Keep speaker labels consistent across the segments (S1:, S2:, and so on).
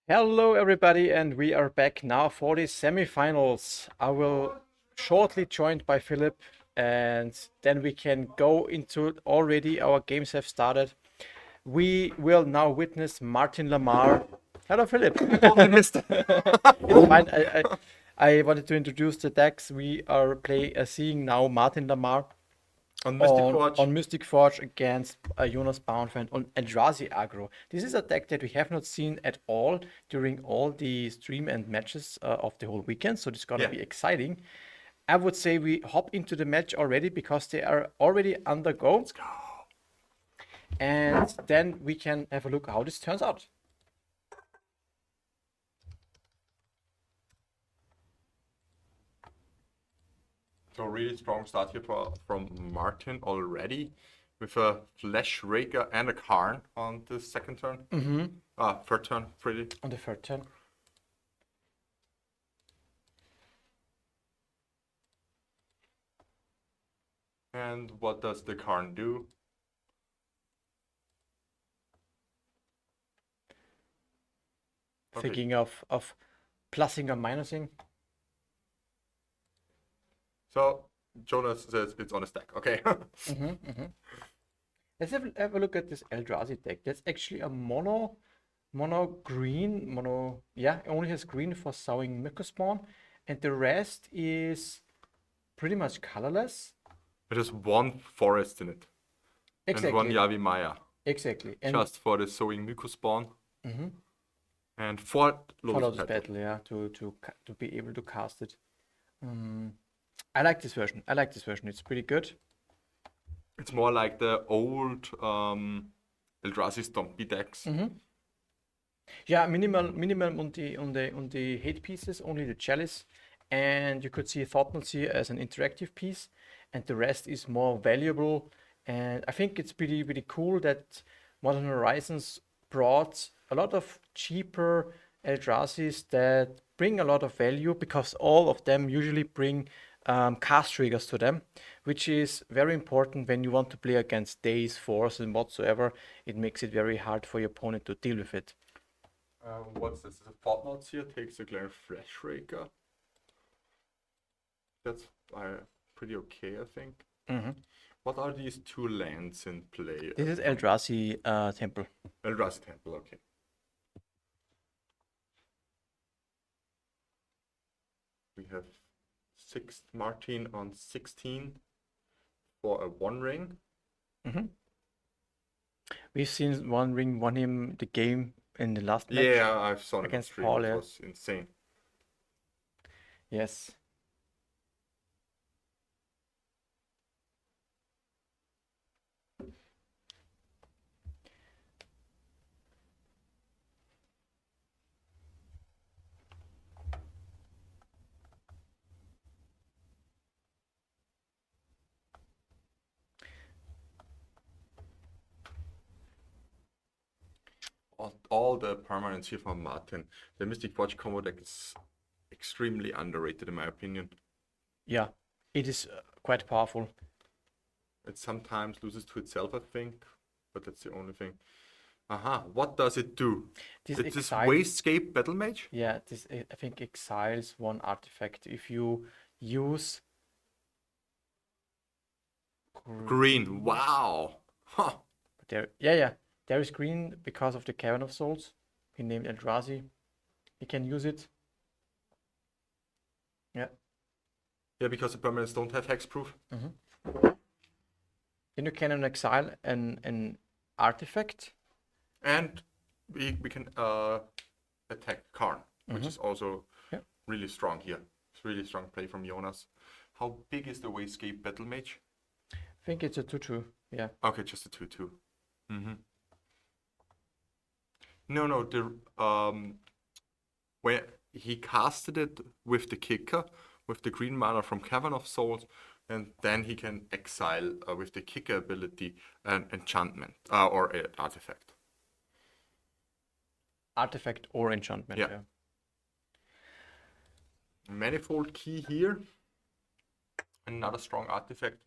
S1: Hello, everybody, and we are back now for the semifinals. I will shortly joined by Philip, and then we can go into it. Already our games have started. We will now witness Martin Lamar. Hello, Philip.
S2: Totally missed.
S1: It's fine. I wanted to introduce the decks. We are seeing now Martin Lamar
S2: On Mystic Forge.
S1: on Mystic Forge against Jonas Bauernfeind on Eldrazi Aggro. This is a deck that we have not seen at all during all the stream and matches of the whole weekend, so it's gonna
S2: Yeah.
S1: be exciting. I would say we hop into the match already because they are already undergo. Let's go. And then we can have a look how this turns out.
S2: So really strong start here from Martin already with a Flash Raker and a Karn on the second turn. Third turn, pretty.
S1: On the third turn.
S2: And what does the Karn do? Okay.
S1: Thinking of plussing or minusing.
S2: So Jonas says it's on a stack. Okay.
S1: Let's have a look at this Eldrazi deck. That's actually a mono green, yeah, it only has green for sowing Mycospawn, and the rest is pretty much colorless.
S2: It has one forest in it.
S1: Exactly.
S2: And one Yavi Maya.
S1: Exactly. And
S2: Just for the sowing Mycospawn. And for
S1: Lotus
S2: Petal.
S1: Battle, yeah, to be able to cast it. I like this version. It's pretty good.
S2: It's more like the old Eldrazi Stompy decks.
S1: Yeah, minimal on the hate pieces, only the chalice, and you could see Thoughtness as an interactive piece, and the rest is more valuable. And I think it's pretty cool that Modern Horizons brought a lot of cheaper Eldrazi's that bring a lot of value because all of them usually bring cast triggers to them, which is very important when you want to play against Daze, Force, and whatsoever. It makes it very hard for your opponent to deal with it.
S2: What's this? The Thoughtnots here takes a Glare Flash Raker. That's pretty okay, I think. What are these two lands in play?
S1: This is Eldrazi Temple.
S2: Eldrazi Temple, okay. We have 6th Martin on 16 for a 1-ring.
S1: We've seen One Ring won him the game in the last match.
S2: Yeah, I've saw it
S1: against
S2: stream.
S1: Paul,
S2: It
S1: yeah.
S2: was insane.
S1: Yes.
S2: All the permanents here from Martin. The Mystic Forge combo deck is extremely underrated in my opinion.
S1: Yeah, it is quite powerful.
S2: It sometimes loses to itself, I think, but that's the only thing. What does it do?
S1: This
S2: It's this
S1: exiles-
S2: Wastegate Battle Mage?
S1: Yeah, this I think exiles one artifact if you use
S2: Green. Wow. Huh.
S1: But there is green because of the Cavern of Souls. He named Eldrazi. He can use it. Yeah.
S2: Yeah, because the permanents don't have hexproof.
S1: Then you can exile an artifact.
S2: And we can attack Karn, which is also really strong here. It's really strong play from Jonas. How big is the Wastegate Battle Mage?
S1: I think it's a 2/2. Yeah.
S2: Okay, just a 2/2. No, the where he casted it with the kicker, with the green mana from Cavern of Souls, and then he can exile with the kicker ability an enchantment or an artifact.
S1: Artifact or enchantment.
S2: Yeah. Manifold Key here. Another strong artifact.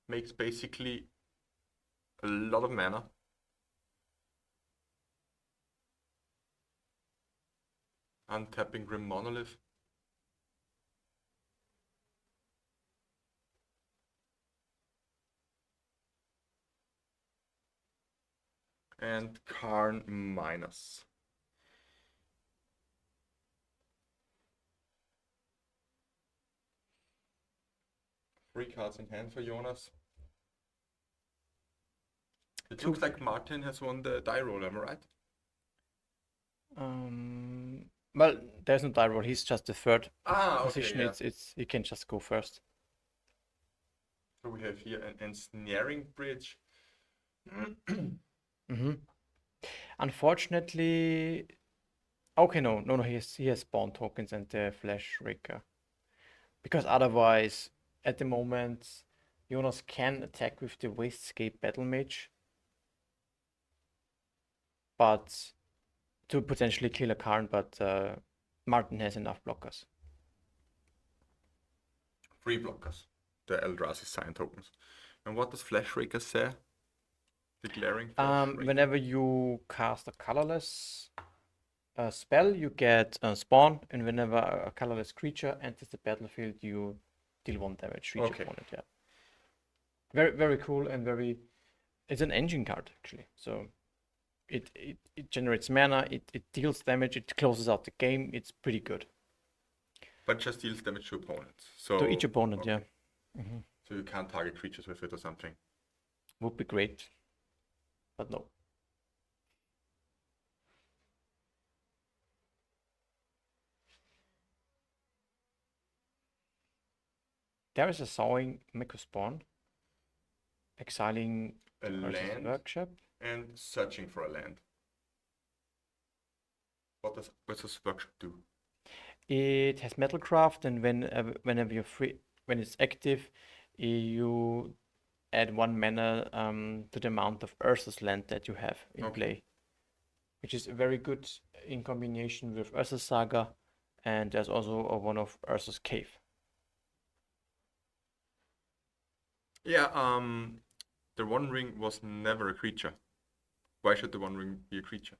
S2: Makes basically a lot of mana. Untapping Grim Monolith. And Karn minus. Three cards in hand for Jonas. It looks like Martin has won the die roll, am I right?
S1: Well, there's no die roll. He's just the third position.
S2: Okay, yeah.
S1: It's he can just go first.
S2: So we have here an ensnaring bridge.
S1: Unfortunately, okay, no, he has spawn tokens and the flash raker. Because otherwise, at the moment, Jonas can attack with the Wastscape Battle Mage, but to potentially kill a Karn, but Martin has enough blockers.
S2: 3 blockers. The Eldrazi sign tokens. And what does Flash Raker say? The glaring Flash Raker.
S1: Whenever you cast a colorless spell, you get a spawn, and whenever a colorless creature enters the battlefield, you deal 1 damage to each opponent. Yeah, very very cool and very. It's an engine card actually. So it generates mana, it deals damage, it closes out the game. It's pretty good.
S2: But just deals damage to opponents. So
S1: to each opponent,
S2: okay.
S1: Yeah.
S2: So you can't target creatures with it or something.
S1: Would be great, but no. There is a Sawing Meko Spawn, exiling
S2: A land
S1: workshop
S2: and searching for a land. What does workshop do?
S1: It has Metalcraft, and whenever you're free, when it's active, you add 1 mana to the amount of Urza's land that you have in play, which is very good in combination with Urza's Saga, and there's also one of Urza's Cave.
S2: Yeah, the One Ring was never a creature. Why should the One Ring be a creature?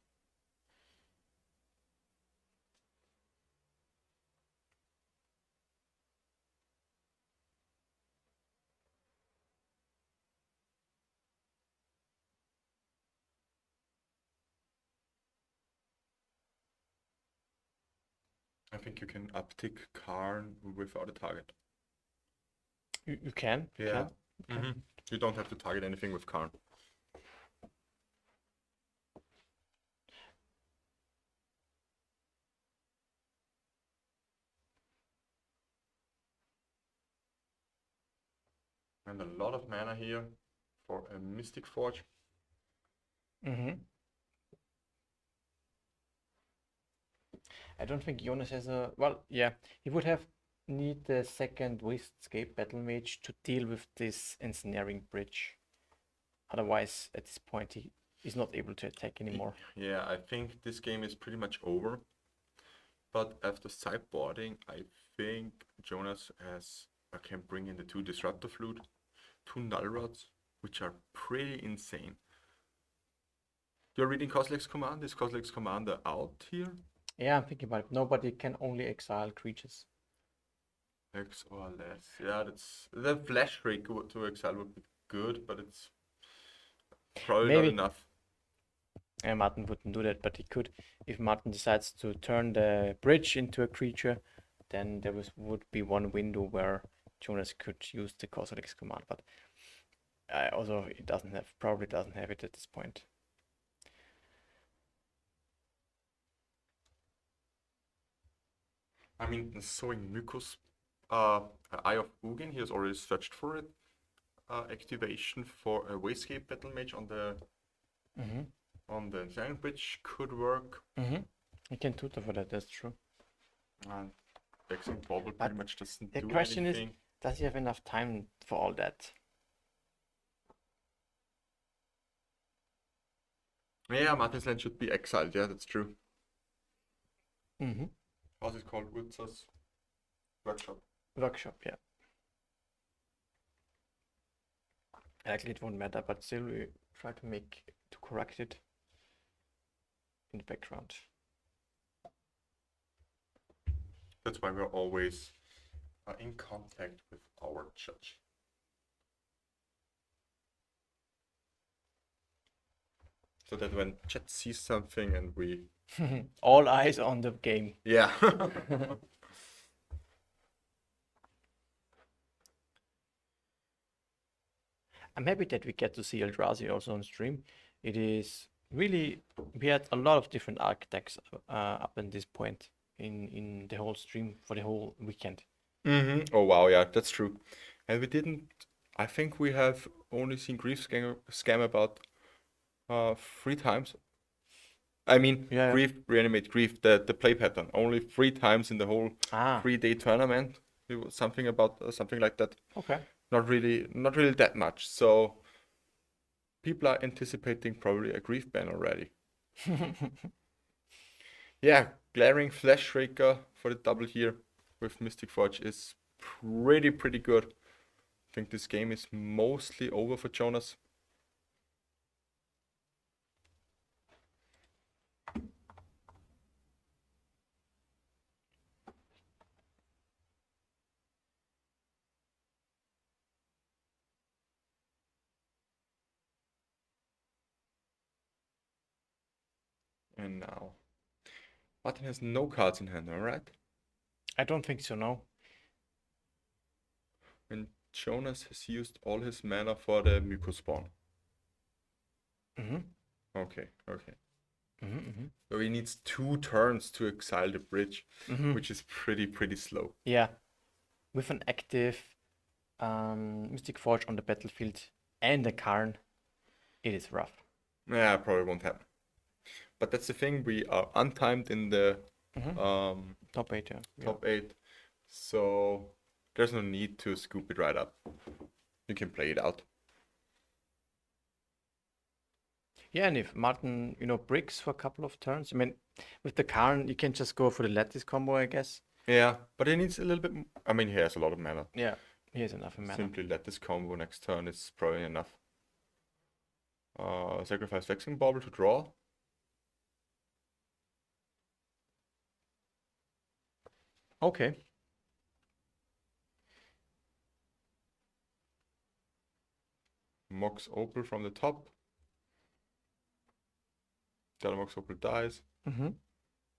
S2: I think you can uptick Karn without a target.
S1: You can.
S2: Yeah. You don't have to target anything with Karn. And a lot of mana here for a Mystic Forge.
S1: I don't think Jonas has a... Well, yeah, he would have need the second Wastscape Battle Mage to deal with this Ensnaring Bridge. Otherwise, at this point, he is not able to attack anymore.
S2: Yeah, I think this game is pretty much over. But after sideboarding, I think Jonas can bring in the 2 Disruptor Flute, 2 Null Rods, which are pretty insane. You're reading Kozilek's command? Is Kozilek's commander out here?
S1: Yeah, I'm thinking about it. Nobody can only exile creatures.
S2: X or less. Yeah, that's the Flash Rig to exile would be good, but it's probably not enough.
S1: Martin wouldn't do that, but he could. If Martin decides to turn the bridge into a creature, then there would be 1 window where Jonas could use the Kozilek's command, but also it probably doesn't have it at this point.
S2: I mean, Sowing Mucus, Eye of Ugin, he has already searched for it. Activation for a Wastscape Battle Mage on the Ensnaring Bridge could work.
S1: You can tutor for that, that's true.
S2: And Vexing Bauble pretty much doesn't do anything.
S1: The question is, does he have enough time for all that?
S2: Yeah, Martin's land should be exiled, yeah, that's true.
S1: Mm-hmm.
S2: How's it called? Urza's Workshop.
S1: Workshop, yeah. Actually, it won't matter, but still we try to correct it in the background.
S2: That's why we're always in contact with our judge. So that when chat sees something and we...
S1: All eyes on the game.
S2: Yeah.
S1: I'm happy that we get to see Eldrazi also on stream. It is really, we had a lot of different architects up in this point in the whole stream for the whole weekend.
S2: Oh wow, yeah, that's true. And we didn't... I think we have only seen Grief scam about 3 times. I mean,
S1: Yeah.
S2: Grief, Reanimate Grief, the play pattern. Only 3 times in the whole
S1: Ah,
S2: 3-day tournament. It was something about something like that.
S1: okay.
S2: Not really that much. So people are anticipating probably a Grief ban already. Yeah, Glaring Flash Shaker for the double here with Mystic Forge is pretty good. I think this game is mostly over for Jonas. And now Martin has no cards in hand, alright?
S1: I don't think so, no.
S2: And Jonas has used all his mana for the Myko spawn.
S1: Mm-hmm.
S2: Okay.
S1: Mm-hmm, mm-hmm.
S2: So he needs 2 turns to exile the bridge,
S1: Mm-hmm.
S2: which is pretty slow.
S1: Yeah. With an active Mystic Forge on the battlefield and a Karn, it is rough.
S2: Yeah, probably won't happen. But that's the thing, we are untimed in the
S1: Top 8, yeah.
S2: top 8, so there's no need to scoop it right up. You can play it out.
S1: Yeah, and if Martin, bricks for a couple of turns, I mean, with the Karn, you can just go for the lattice combo, I guess.
S2: Yeah, but he needs a little bit. I mean, he has a lot of mana.
S1: Yeah, he has enough in mana.
S2: Simply let this combo next turn is probably enough. Sacrifice Vexing Bauble to draw.
S1: Okay.
S2: Mox Opal from the top. The other Mox Opal dies.
S1: Mm-hmm.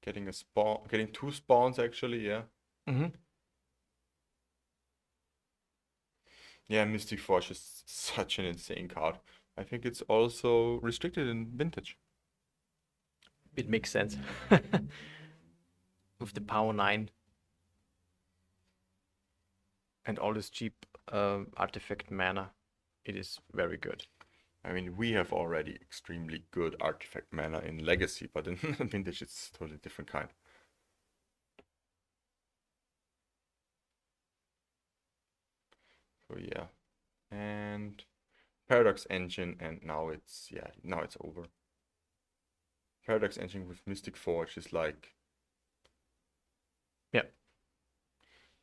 S2: Getting a spawn, getting 2 spawns actually, yeah.
S1: Mm-hmm.
S2: Yeah, Mystic Forge is such an insane card. I think it's also restricted in Vintage.
S1: It makes sense. With the power 9 and all this cheap artifact mana, it is very good.
S2: I mean, we have already extremely good artifact mana in Legacy, but in Vintage it's totally different kind. So yeah, and Paradox Engine, and now it's over. Paradox Engine with Mystic Forge is like,
S1: Yeah.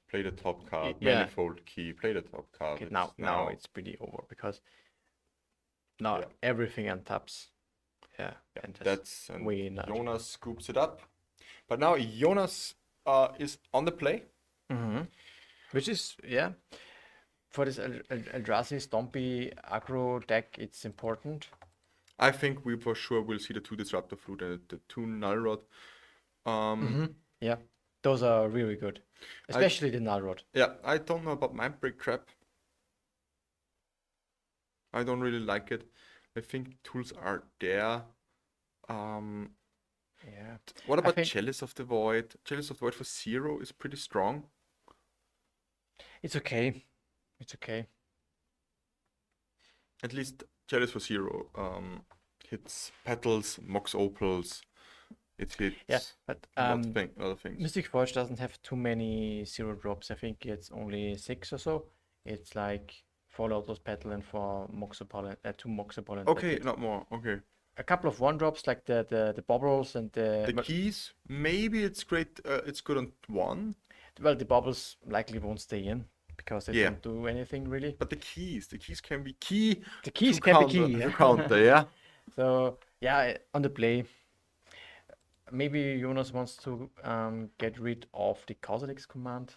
S2: play the top card,
S1: Yeah.
S2: Manifold Key, play the top card.
S1: Okay, now it's pretty over because now
S2: Yeah.
S1: everything untaps. Yeah,
S2: Yeah,
S1: and
S2: that's and
S1: way not.
S2: Jonas scoops it up. But now Jonas is on the play.
S1: Mm-hmm. Which is, yeah, for this Eldrazi Stompy aggro deck, it's important.
S2: I think we for sure will see the 2 Disruptor Flute and the 2 Null Rod.
S1: Yeah, those are really good, especially the Null Rod.
S2: Yeah, I don't know about Mind Break Trap. I don't really like it. I think tools are there.
S1: Yeah.
S2: What about
S1: think-
S2: Chalice of the Void? Chalice of the Void for 0 is pretty strong.
S1: It's okay. It's okay.
S2: At least Chalice for 0 hits Petals, Mox Opals. It hits
S1: Yeah, but
S2: a lot of things.
S1: Mystic Forge doesn't have too many 0 drops. I think it's only 6 or so. It's like 4 Lotus Petal and 4 Moxopol and 2 Moxopol. And
S2: Okay, not more. Okay.
S1: a couple of 1 drops like the bubbles and
S2: The keys, maybe it's great. It's good on 1.
S1: well, the bubbles likely won't stay in because they
S2: Yeah.
S1: don't do anything really.
S2: But the keys can be key.
S1: The keys
S2: to
S1: can
S2: counter,
S1: be key.
S2: to counter, yeah.
S1: So yeah, on the play, maybe Jonas wants to get rid of the Causalix command.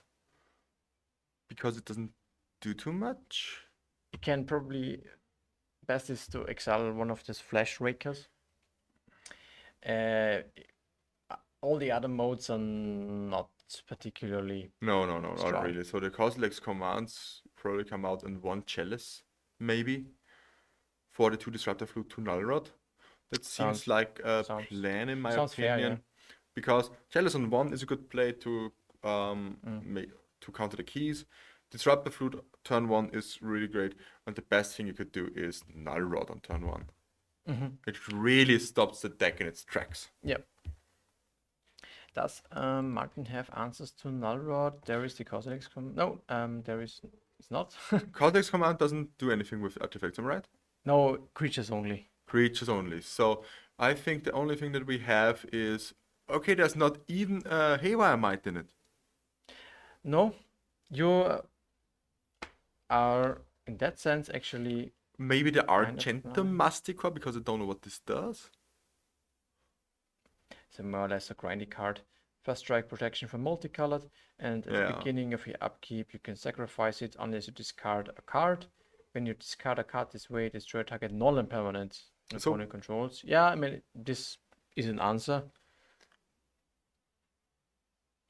S2: Because it doesn't do too much.
S1: It can probably best is to exile one of these flash rakers. All the other modes are not particularly
S2: No, not
S1: strong.
S2: really. So the Coslex commands probably come out in one Chalice, maybe. For the 2 Disruptor Flute, 2 Null Rod. That seems like a plan in my
S1: sounds fair,
S2: opinion.
S1: yeah.
S2: Because Chalice on 1 is a good play to to counter the keys. Disruptor Flute turn 1 is really great. And the best thing you could do is Null Rod on turn 1. It really stops the deck in its tracks.
S1: Yep. Does Martin have answers to Null Rod? There is the Coslex command. No, there is. It's not.
S2: Coslex command doesn't do anything with artifacts, am I right?
S1: No, creatures only.
S2: Creatures only. So I think the only thing that we have is okay. There's not even a Haywire Might in it.
S1: No, you are in that sense actually.
S2: Maybe the Argentum Masticore, because I don't know what this does.
S1: So more or less a grindy card. First strike protection for multicolored, and at the beginning of your upkeep, you can sacrifice it unless you discard a card. When you discard a card this way, destroy target non-permanent opponent controls. Yeah, I mean, this is an answer.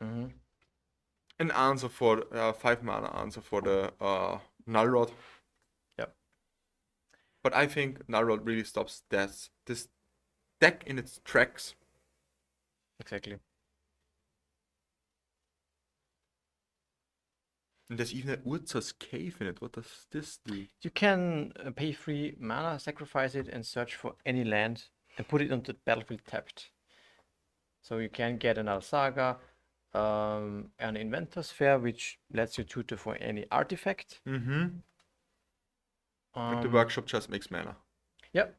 S2: An answer for 5 mana answer for the Null Rod.
S1: Yep.
S2: But I think Null Rod really stops this deck in its tracks.
S1: Exactly.
S2: And there's even an Urza's Cave in it. What does this do?
S1: You can pay 3 mana, sacrifice it, and search for any land and put it onto the battlefield tapped. So you can get another Saga, an Inventor Sphere, which lets you tutor for any artifact.
S2: And the Workshop just makes mana.
S1: Yep.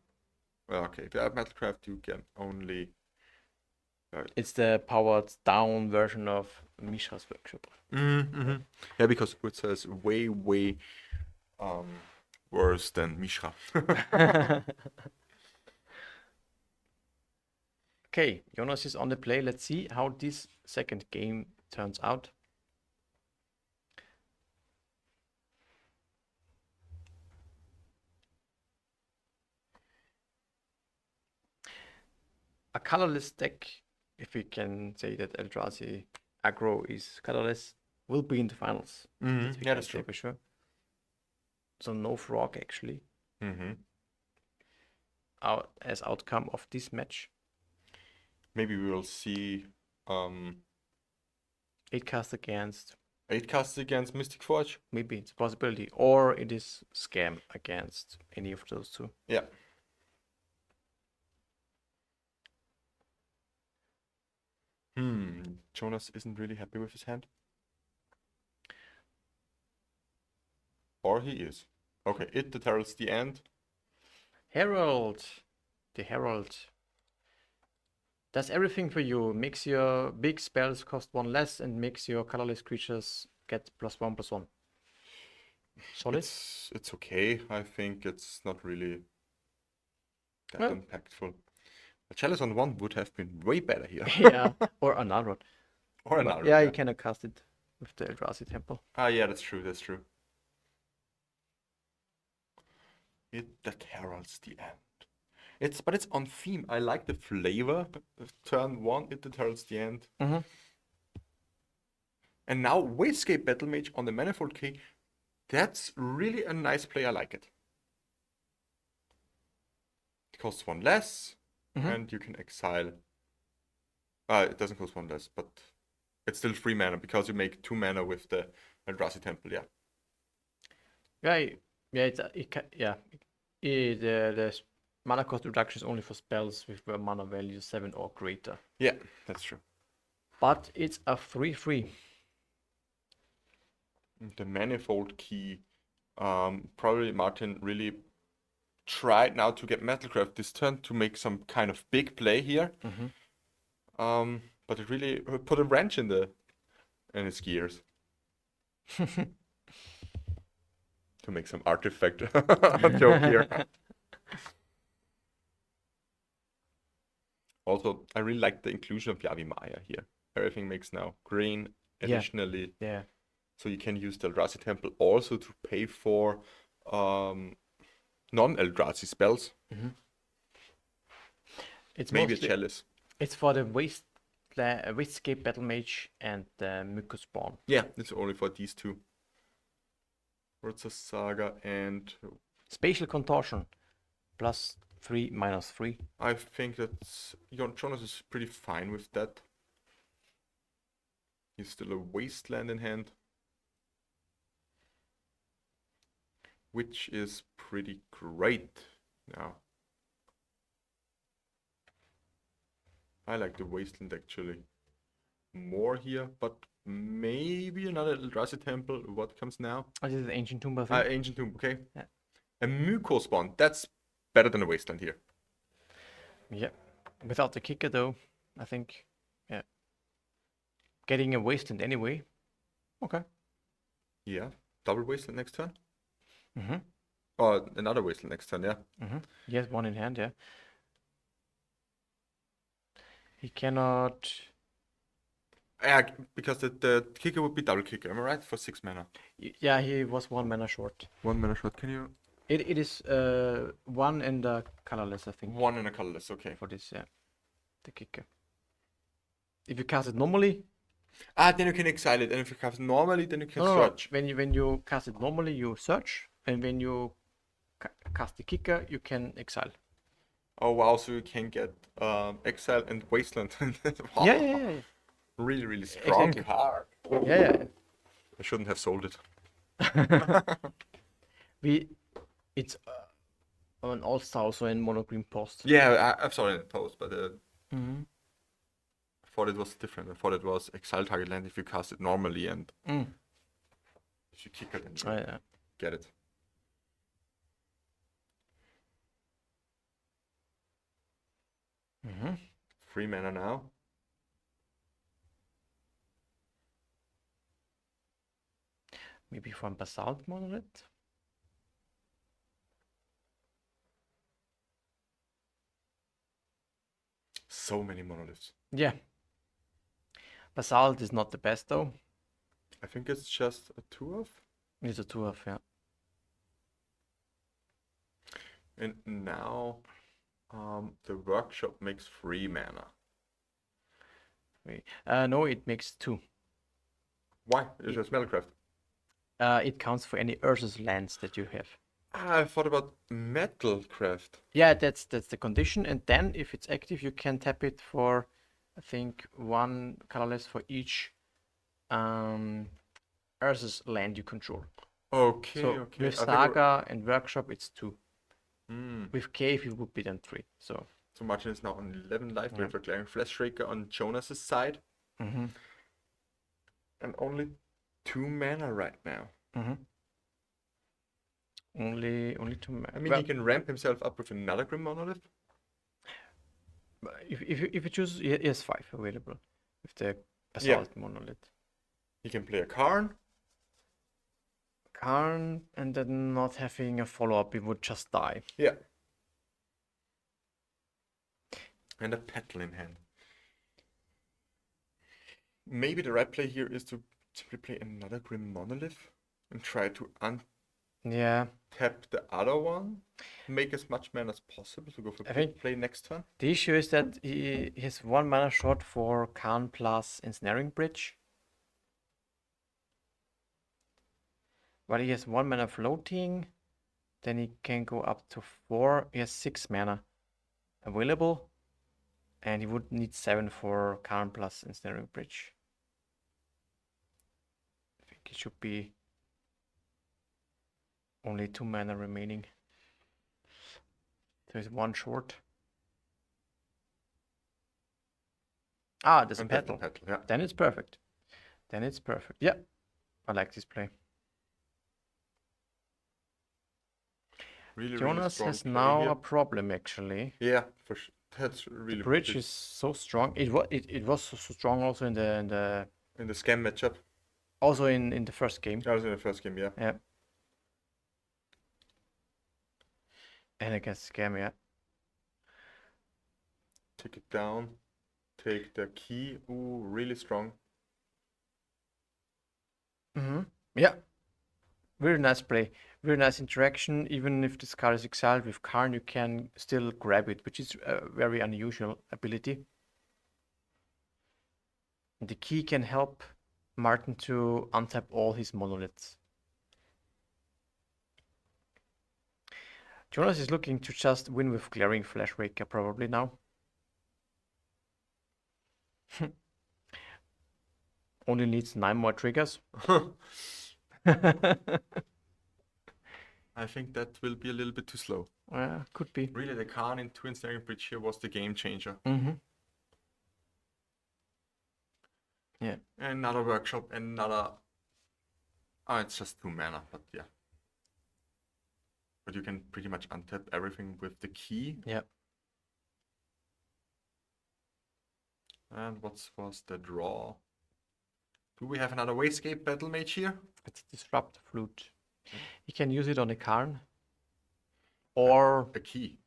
S2: Well, okay, the Metalcraft you can only...
S1: It's the powered down version of Mishra's Workshop.
S2: Yeah, because Urza is way worse than Mishra.
S1: Okay, Jonas is on the play. Let's see how this second game turns out. A colorless deck, if we can say that Eldrazi Aggro is colorless, will be in the finals.
S2: Yeah, that's true.
S1: For sure. So no frog actually. As outcome of this match.
S2: Maybe we will see
S1: 8 cast against.
S2: 8 casts against Mystic Forge.
S1: Maybe it's a possibility, or it is scam against any of those two.
S2: Yeah. Jonas isn't really happy with his hand. Or he is. Okay, it heralds the end.
S1: Herald. The Herald does everything for you. Makes your big spells cost 1 less and makes your colorless creatures get +1/+1. Solid?
S2: It's okay. I think it's not really that impactful. A Chalice on 1 would have been way better here.
S1: Yeah, or a Null Rod.
S2: Or a Null Rod.
S1: Yeah, you cannot cast it with the Eldrazi Temple.
S2: Ah, yeah, that's true. It that heralds the end. But it's on theme. I like the flavor. Turn 1, it heralds the end. And now Wayscape Battle Mage on the Manifold Key. That's really a nice play. I like it. It costs 1 less, and you can exile. It doesn't cost 1 less, but it's still 3 mana because you make 2 mana with the Eldrazi Temple. Yeah.
S1: The mana cost reduction is only for spells with a mana value 7 or greater.
S2: Yeah, that's true.
S1: But it's a 3/3.
S2: The Manifold Key. Probably Martin really tried now to get Metalcraft this turn to make some kind of big play here. But it really put a wrench in its gears. To make some artifact joke here. Also, I really like the inclusion of Yavi Maya here. Everything makes now green.
S1: Yeah.
S2: Additionally,
S1: Yeah.
S2: so you can use the Eldrazi Temple also to pay for non-Eldrazi spells.
S1: It's
S2: Maybe a
S1: mostly
S2: Chalice.
S1: it's for the Wastegate Battle Mage and the Myko Spawn.
S2: Yeah, it's only for these two. Urza Saga and
S1: Spatial Contortion. +3, -3.
S2: I think that's Jonas is pretty fine with that. He's still a Wasteland in hand, which is pretty great now. I like the Wasteland actually more here, but maybe another Eldrazi Temple. What comes now?
S1: Oh, this is Ancient Tomb, I think.
S2: Ancient Tomb, okay.
S1: Yeah.
S2: A Myko Spawn, that's better than a Wasteland here.
S1: Yeah. Without the kicker, though, I think. Yeah. Getting a Wasteland anyway. Okay.
S2: Yeah, double Wasteland next turn.
S1: Mm-hmm.
S2: Or another Wasteland next turn, yeah.
S1: Mm-hmm. Yes, one in hand, yeah. He cannot.
S2: Yeah, because the kicker would be double kicker, am I right? For 6 mana.
S1: Yeah, he was 1 mana short.
S2: 1 mana short, can you?
S1: It is 1 and colorless, I think.
S2: 1 and a colorless, okay.
S1: For this, yeah. The kicker. If you cast it normally.
S2: Then you can exile it, and if you cast normally, then you can
S1: No.
S2: search.
S1: When you cast it normally, you search, and when you cast the kicker, you can exile.
S2: Oh wow, so you can get exile and wasteland. Wow.
S1: Yeah.
S2: Really, really strong
S1: Exactly.
S2: card.
S1: Yeah.
S2: I shouldn't have sold it.
S1: It's an all-star also in mono green post.
S2: Yeah, I'm sorry in the post, but
S1: Mm-hmm.
S2: I thought it was different. I thought it was exile target land if you cast it normally, and if you kick it, then you
S1: Yeah.
S2: get it.
S1: Mm-hmm.
S2: 3 mana now.
S1: Maybe from Basalt Monolith.
S2: So many monoliths.
S1: Yeah. Basalt is not the best though.
S2: I think it's just a 2-of.
S1: It's a 2-of, yeah.
S2: And now the workshop makes 3 mana.
S1: No, it makes 2.
S2: Why? It's just Metalcraft.
S1: It counts for any Ursus lands that you have.
S2: I thought about Metalcraft.
S1: Yeah, that's the condition. And then if it's active, you can tap it for, I think, 1 colorless for each Ursus land you control.
S2: Okay,
S1: So
S2: okay.
S1: with
S2: I think
S1: Saga and Workshop, it's 2.
S2: Mm.
S1: With Cave, it would be then 3. So
S2: Martin is now on 11 life. We
S1: Yeah.
S2: have a Glaring Fleshraker on Jonas's side.
S1: Mm-hmm.
S2: And only 2 mana right now.
S1: Mm-hmm. Only 2 mana.
S2: I mean,
S1: Well,
S2: he can ramp himself up with another Grim Monolith.
S1: if you choose, he has 5 available with the Basalt Monolith.
S2: He can play a Karn.
S1: Karn, and then not having a follow-up, it would just die.
S2: Yeah. And a Petal in hand. Maybe the right play here is to simply play another Grim Monolith and try to
S1: Yeah.
S2: untap the other one. Make as much mana as possible to go for
S1: I
S2: big
S1: think-
S2: play next turn.
S1: The issue is that he has 1 mana short for Karn plus Ensnaring Bridge. But he has 1 mana floating. Then he can go up to 4. He has 6 mana available. And he would need 7 for Karn plus Ensnaring Bridge. I think it should be only 2 mana remaining. There's 1 short. There's a
S2: And that's
S1: Petal.
S2: the Petal, yeah.
S1: Then it's perfect. Yeah, I like this play.
S2: Really,
S1: Jonas
S2: strong
S1: has
S2: play
S1: now
S2: here.
S1: a problem actually.
S2: Yeah, for sure. That's really
S1: The bridge
S2: big.
S1: is so strong. It was so strong also in the
S2: In the scam matchup.
S1: also in the first game.
S2: That was in the first game, yeah.
S1: Yeah. And against Scam, yeah.
S2: Take it down. Take the key. Ooh, really strong.
S1: Yeah, very nice play. Very nice interaction. Even if this card is exiled with Karn, you can still grab it, which is a very unusual ability. And the key can help Martin to untap all his monoliths. Jonas is looking to just win with Glaring Flashbreaker probably now. Only needs 9 more triggers.
S2: I think that will be a little bit too slow.
S1: Could be.
S2: Really, the Khan in Twin Snaring Bridge here was the game changer.
S1: Yeah.
S2: Another workshop, another. Oh, it's just 2 mana, but yeah. But you can pretty much untap everything with the key.
S1: Yeah.
S2: And what was the draw? Do we have another Wayscape Battle Mage here?
S1: It's Disrupt Flute. You can use it on a Karn. Or...
S2: a key.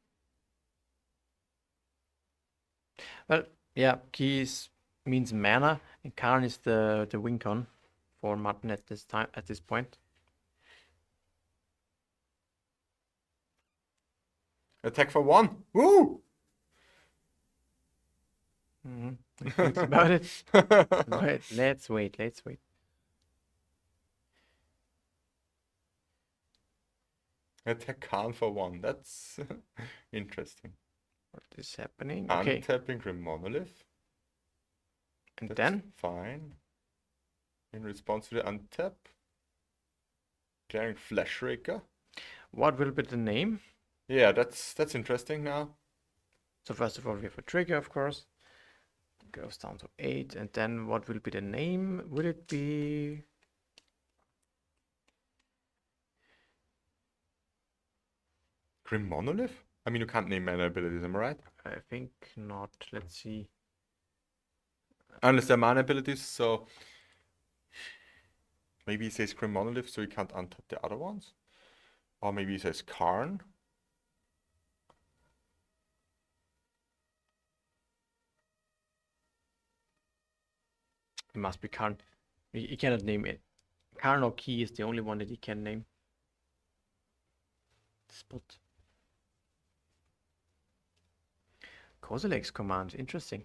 S1: Well, yeah, keys means mana, and Karn is the win con for Martin at this point.
S2: Attack for 1. Woo!
S1: Thinks about it. Wait, let's wait.
S2: Attack Khan for 1. That's interesting.
S1: What is happening? Okay.
S2: Untapping Grim Monolith.
S1: And
S2: That's
S1: then?
S2: fine. In response to the untap. Glaring Flashraker.
S1: What will be the name?
S2: Yeah, that's interesting now.
S1: So first of all, we have a trigger, of course. Goes down to 8, and then what will be the name? Will it be...
S2: Grim Monolith? I mean, you can't name mana abilities, am I right?
S1: I think not. Let's see.
S2: Unless they're mana abilities, so... Maybe he says Grim Monolith, so he can't untap the other ones? Or maybe he says Karn?
S1: It must be Karn. He cannot name it. Karn or Key is the only one that he can name. Spot. Kozilek's command, interesting.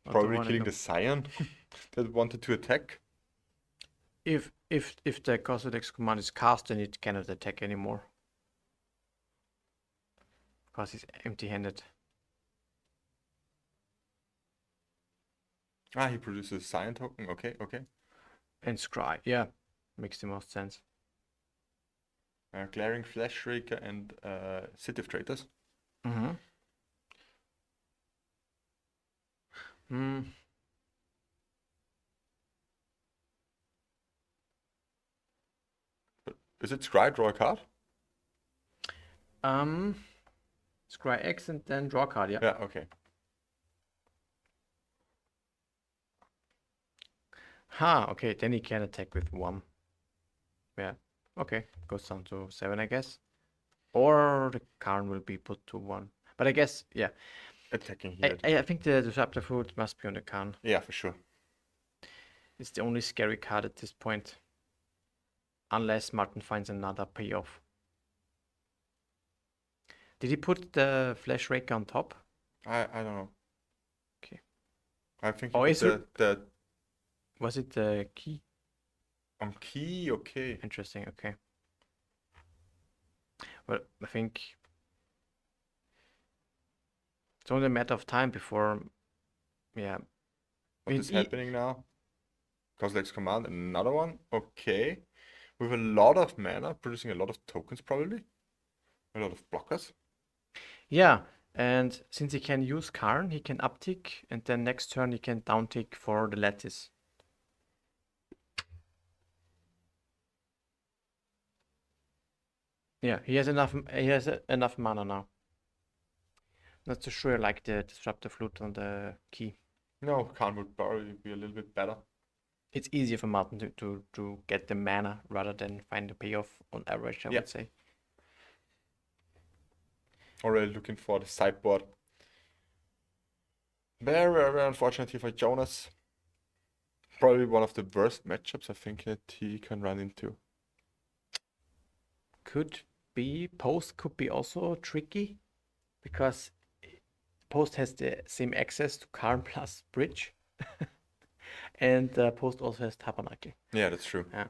S2: Probably killing the Scion that wanted to attack.
S1: If the Kozilek's command is cast, then it cannot attack anymore. Because he's empty-handed.
S2: Ah, he produces Scion token. Okay.
S1: And Scry, yeah. Makes the most sense.
S2: Glaring Flashraker and City of Traitors. Is it Scry, draw a card?
S1: Scry X and then draw a card, yeah.
S2: Yeah, okay.
S1: Okay, then he can attack with 1. Yeah, okay. Goes down to 7, I guess. Or the Karn will be put to 1. But I guess, yeah.
S2: Attacking here.
S1: I think the Disruptor Food must be on the Karn.
S2: Yeah, for sure.
S1: It's the only scary card at this point. Unless Martin finds another payoff. Did he put the Flash Raker on top?
S2: I don't know.
S1: Okay.
S2: I think
S1: is
S2: the
S1: was it the key?
S2: On key, okay.
S1: Interesting, okay. Well, I think it's only a matter of time before, yeah.
S2: What is happening now? Kozilek's command, another one, okay. With a lot of mana, producing a lot of tokens probably. A lot of blockers.
S1: Yeah, and since he can use Karn, he can uptick, and then next turn he can downtick for the lattice. Yeah, he has enough mana now. Not so sure I like the Disruptor Flute on the key.
S2: No, Karn would probably be a little bit better.
S1: It's easier for Martin to get the mana rather than find the payoff on average, I would say.
S2: Already looking for the sideboard. Very, very unfortunately for Jonas. Probably one of the worst matchups I think that he can run into.
S1: Could be. Post could be also tricky because Post has the same access to Karn plus Bridge. And Post also has Tabernacle.
S2: Yeah, that's true.
S1: Yeah.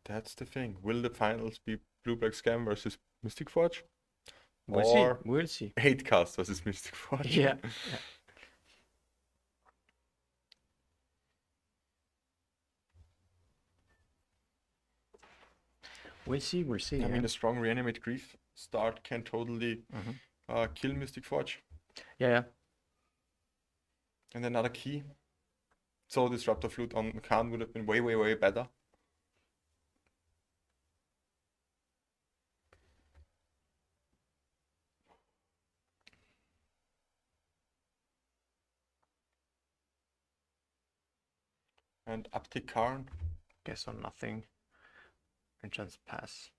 S2: That's the thing. Will the finals be Blue-Black Scam versus Mystic Forge?
S1: We'll
S2: Or
S1: see. We'll see.
S2: 8-cast versus Mystic Forge?
S1: Yeah. Yeah. We'll see. We'll see.
S2: I mean,
S1: Yeah.
S2: a strong reanimate grief start can totally kill Mystic Forge.
S1: Yeah. Yeah.
S2: And another key. So Disruptor Flute on Khan would have been way, way, way better. And uptick Karn.
S1: Guess on nothing. And just pass.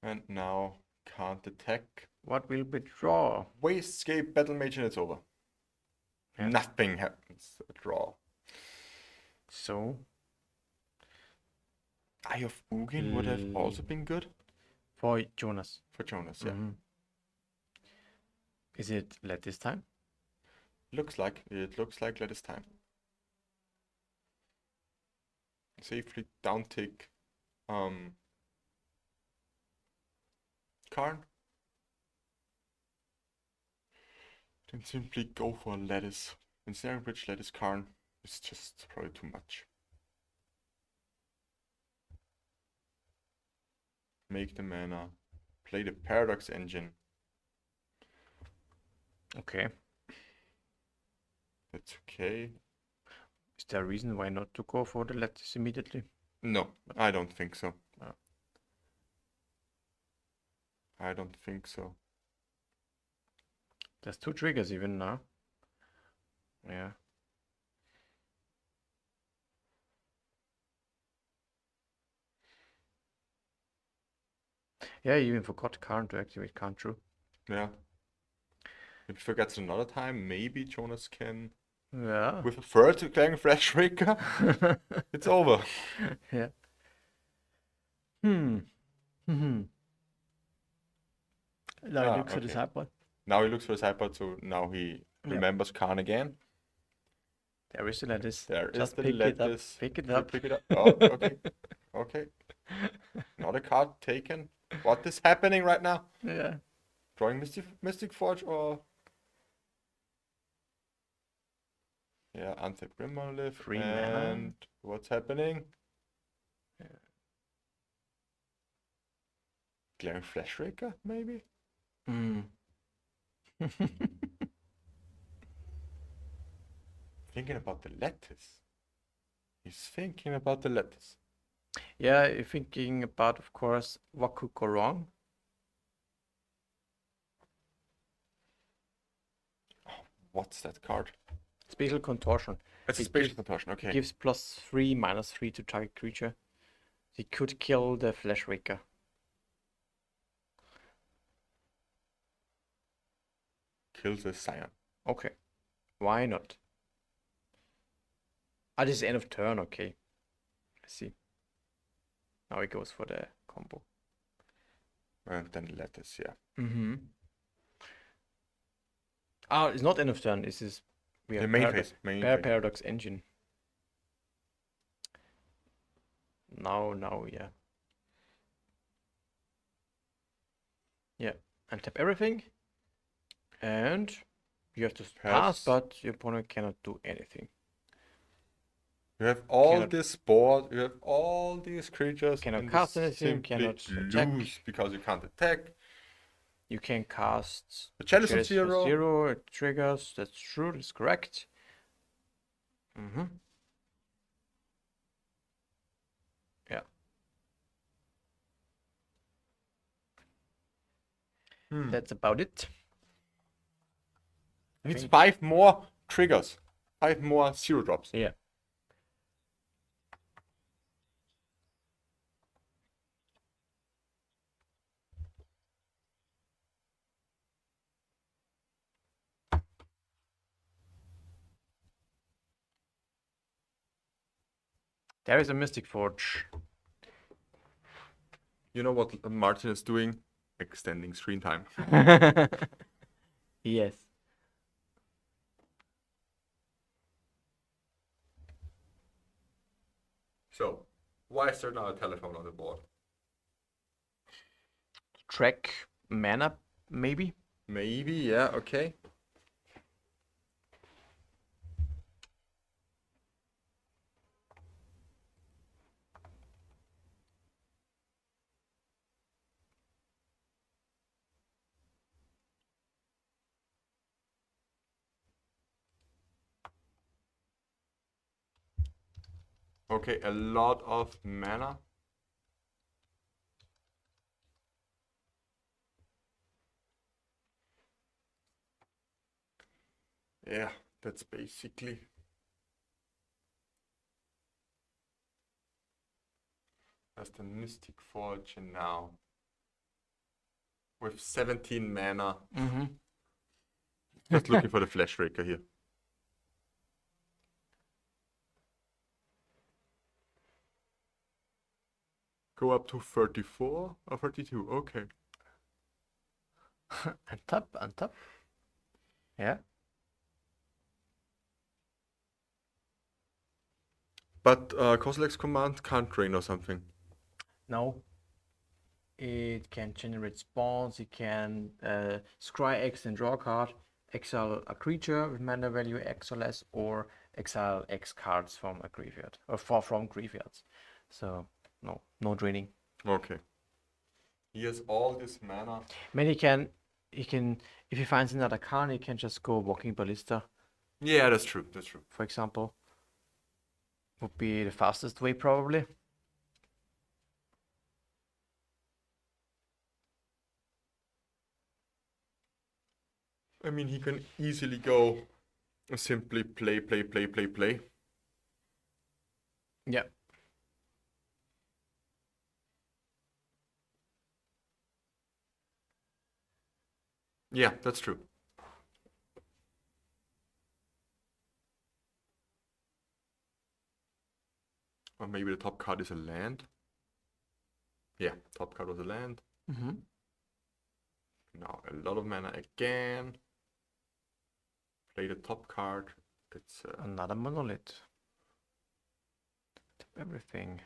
S2: And now can't attack.
S1: What will be draw?
S2: Wastegate Battle Mage and it's over.
S1: Yeah.
S2: Nothing happens. A draw.
S1: So
S2: Eye of Ugin would have also been good
S1: for Jonas.
S2: for Jonas, yeah.
S1: Is it let this time?
S2: Looks like let us time. Safely down tick Karn. Then simply go for Lattice. Ensnaring Bridge, Lattice, Karn is just probably too much. Make the mana. Play the Paradox Engine.
S1: Okay.
S2: That's okay.
S1: Is there a reason why not to go for the lattice immediately?
S2: No, I don't think so.
S1: Oh.
S2: I don't think so.
S1: There's 2 triggers even now. Yeah. Yeah, you even forgot Karn to activate Karn, true.
S2: Yeah. If he forgets another time, maybe Jonas can.
S1: Yeah.
S2: With a third Glaring Flashbreaker, it's over.
S1: Yeah. Now he looks at his sideboard.
S2: Now he looks for his sideboard, so now he remembers Karn again.
S1: There is the lattice.
S2: There
S1: Just
S2: is the lattice.
S1: Pick it up.
S2: Pick it up. Oh, okay. Okay. Not a card taken. What is happening right now?
S1: Yeah.
S2: Drawing Mystic Forge or... Yeah, untap Grim Monolith.
S1: 3 mana.
S2: And what's happening?
S1: Yeah.
S2: Glaring Flashbreaker, maybe? Thinking about the lattice. He's thinking about the lattice.
S1: Yeah, you're thinking about, of course, what could go wrong.
S2: What's that card?
S1: Spatial Contortion.
S2: It's a Spatial Contortion, okay.
S1: Gives +3, -3 to target creature. He could kill the Flashbreaker.
S2: Kills a Scion.
S1: Okay. Why not? Ah, this is end of turn, okay. I see. Now he goes for the combo.
S2: And then lattice, yeah.
S1: Ah, it's not end of turn. This is
S2: The main phase.
S1: Paradox Engine. Now, yeah. Yeah, untap everything. And you have to pass, but your opponent cannot do anything.
S2: You have all this board, you have all these creatures.
S1: Cannot cast anything, cannot attack.
S2: Lose because you can't attack.
S1: You can cast
S2: the Chalice of Zero.
S1: Zero, it triggers. That's true, that's correct. Yeah. That's about it.
S2: It's 5 more triggers. 5 more 0-drops.
S1: Yeah. There is a Mystic Forge.
S2: You know what Martin is doing? Extending screen time.
S1: Yes.
S2: So, why is there not a telephone on the board?
S1: Track mana, maybe?
S2: Maybe, yeah, okay. Okay, a lot of mana. Yeah, that's basically. That's the Mystic Forge now. With 17 mana.
S1: Mm-hmm.
S2: Just looking for the Flash Raker here. Go up to 34 or 32. Okay.
S1: On top. Yeah.
S2: But Kozilek's command can't drain or something.
S1: No. It can generate spawns. It can scry X and draw a card, exile a creature with mana value X or less, or exile X cards from a graveyard or from graveyards. So no draining.
S2: Okay. He has all this mana.
S1: I mean, he can if he finds another card, he can just go Walking Ballista,
S2: Yeah, that's true. That's true.
S1: for example. Would be the fastest way probably.
S2: I mean, he can easily go simply play.
S1: Yeah.
S2: Yeah, that's true. Or maybe the top card is a land. Yeah, top card was a land.
S1: Mm-hmm.
S2: Now a lot of mana again. Play the top card. It's
S1: Another monolith. Tap everything.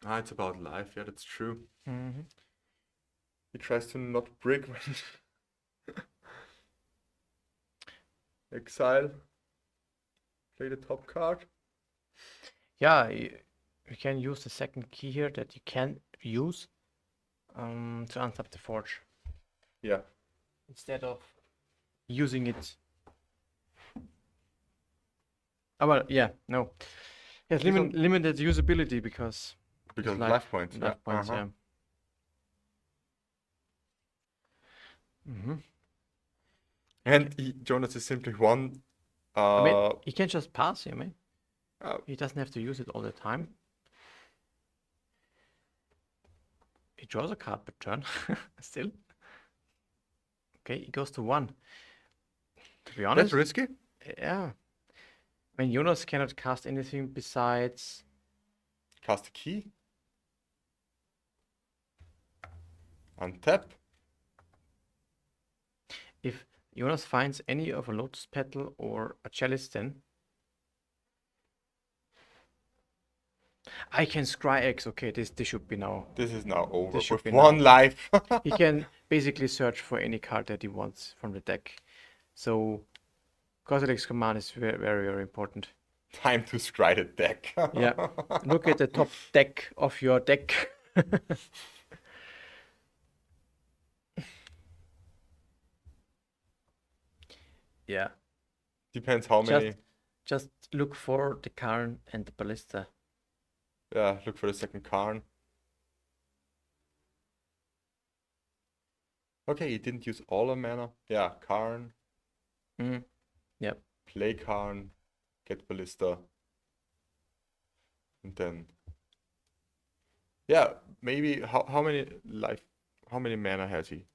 S2: it's about life. Yeah, that's true.
S1: Mm-hmm.
S2: He tries to not brick when exile. Play the top card.
S1: Yeah, you can use the second key here that you can use to untap the forge
S2: Yeah.
S1: instead of using it. Oh well, yeah, no. Yes, limited usability because
S2: Because
S1: it's
S2: of life points.
S1: life
S2: Yeah.
S1: points, yeah. Mm-hmm.
S2: And Jonas is simply one.
S1: I mean, he can just pass him,
S2: Uh,
S1: He doesn't have to use it all the time. He draws a card per turn, still. Okay, he goes to 1. To be honest,
S2: that's risky.
S1: yeah. I mean, Jonas cannot cast anything besides.
S2: Cast a key. Untap.
S1: If Jonas finds any of a Lotus Petal or a Chalice, then I can scry X. Okay, this should be now.
S2: This is now over
S1: This should
S2: with
S1: be
S2: one
S1: now.
S2: life.
S1: He can basically search for any card that he wants from the deck. So, Kozilek's command is very, very, very important.
S2: Time to scry the deck.
S1: Yeah. Look at the top deck of your deck. Yeah.
S2: Depends how many.
S1: Just look for the Karn and the Ballista.
S2: Yeah, look for the second Karn. Okay, he didn't use all the mana. Yeah, Karn.
S1: Mm. Yep.
S2: Play Karn. Get Ballista. And then. Yeah, maybe how many life? How many mana has he?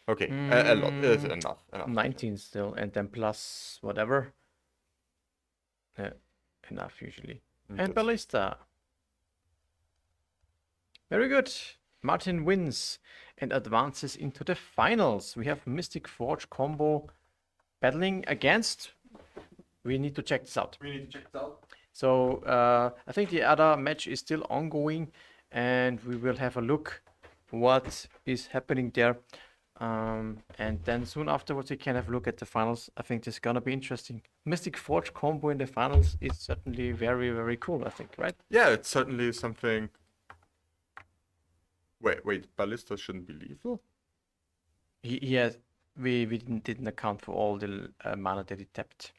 S2: Okay, a lot. It's enough.
S1: 19 still, and then plus whatever. enough usually. And
S2: That's-
S1: Ballista. Very good. Martin wins and advances into the finals. We have Mystic Forge combo battling against. We need to check this out.
S2: We need to check this out.
S1: So I think the other match is still ongoing, and we will have a look what is happening there. And then soon afterwards we can have a look at the finals. I think this is gonna be interesting. Mystic Forge combo in the finals is certainly very, very cool, I think, right?
S2: Yeah, it's certainly something. Wait, Ballista shouldn't be lethal?
S1: He has, we didn't account for all the mana that he tapped.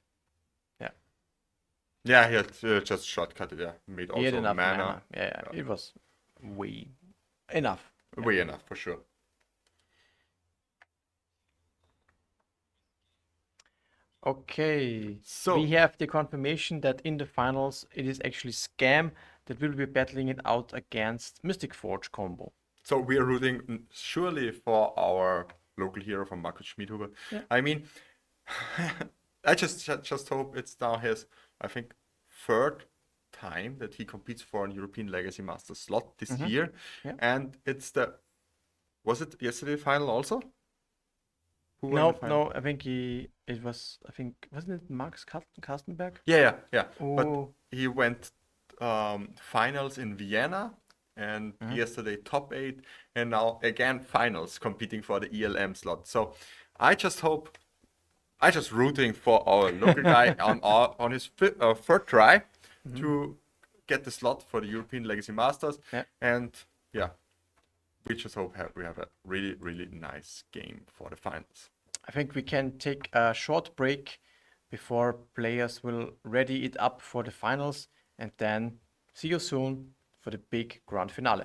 S2: Yeah, he had just shortcutted, yeah. Made
S1: He had
S2: also
S1: enough
S2: mana.
S1: mana. Yeah, it was way enough.
S2: Way enough, for sure.
S1: Okay,
S2: So-
S1: we have the confirmation that in the finals it is actually Scam that will be battling it out against Mystic Forge combo.
S2: So we are rooting surely for our local hero from Markus Schmidhuber.
S1: Yeah.
S2: I mean, I just hope it's now his, I think, third time that he competes for an European Legacy Master slot this year.
S1: Yeah.
S2: And it's was it yesterday final also? Who won
S1: No,
S2: the final?
S1: I think wasn't it Max Kastenberg?
S2: Yeah. But
S1: Oh,
S2: he went finals in Vienna and yesterday top 8 and now again finals competing for the ELM slot. So I just rooting for our local guy on his third try to get the slot for the European Legacy Masters.
S1: Yeah.
S2: And yeah, we just hope we have a really, really nice game for the finals.
S1: I think we can take a short break before players will ready it up for the finals, and then see you soon for the big grand finale.